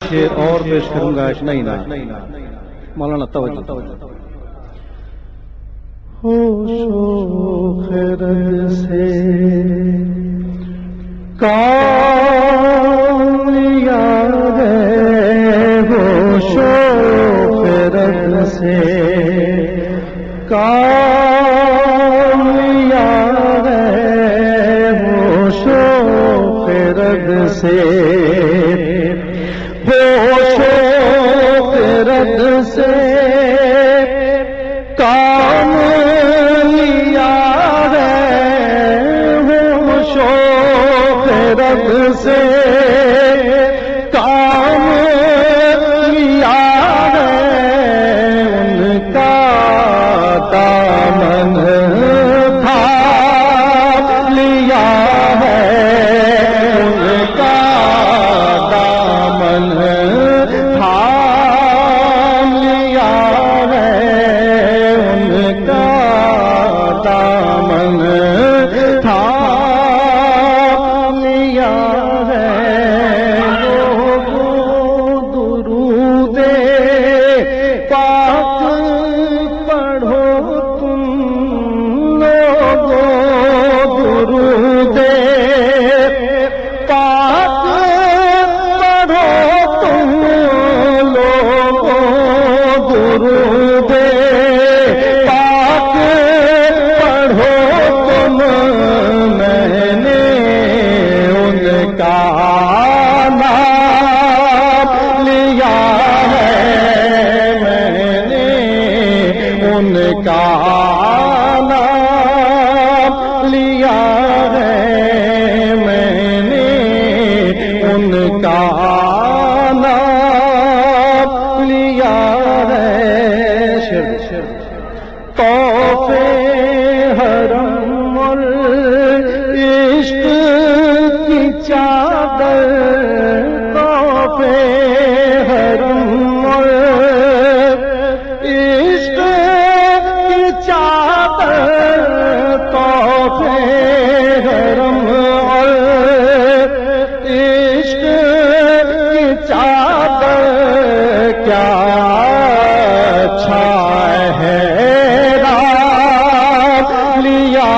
شعر اور پیش کروں گا اتنا ہی نہ مولانا توجہ ہوش و خرد سے کام لیا ہے ہوش و خرد سے کام لیا ہے ہوش و خرد سے ہوش و خرد سے کام لیا ہے ہوش و خرد سے کام لیا ہے ان کا دامن تھام لیا ہے ان کا دامن تھام لیا ہے ان کا دامن تھام لیا ہے درود پاک پڑھو تم لوگو درود پاک پڑھو تم لوگو درود پاک پڑھو تم میں نے ان کا نام لیا ہے میں نے ان کا نام لیا ہے میں نے ان کا نام لیا ہے تحفے حرم اور عشق کی چادر تحفے حرم اور عشق کی چادر تحفے حرم اور عشق کی چادر کیا اچھا ہے رات لیا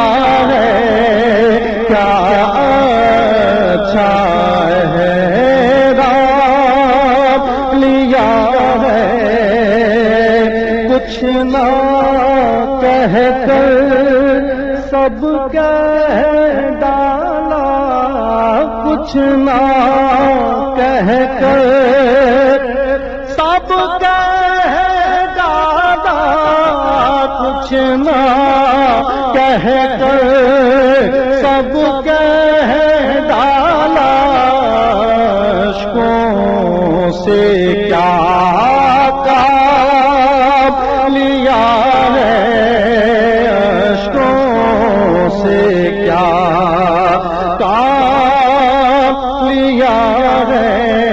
ہے کیا اچھا ہے رات لیا ہے کچھ نہ کہہ کر سب کہہ ڈالا کچھ نہ کہہ کر سب کہہ ڈالا کچھ نہ کہہ کر سب کہہ ڈالا اشکوں سے کیا کام لیا ہے اشکوں سے کیا کام لیا ہے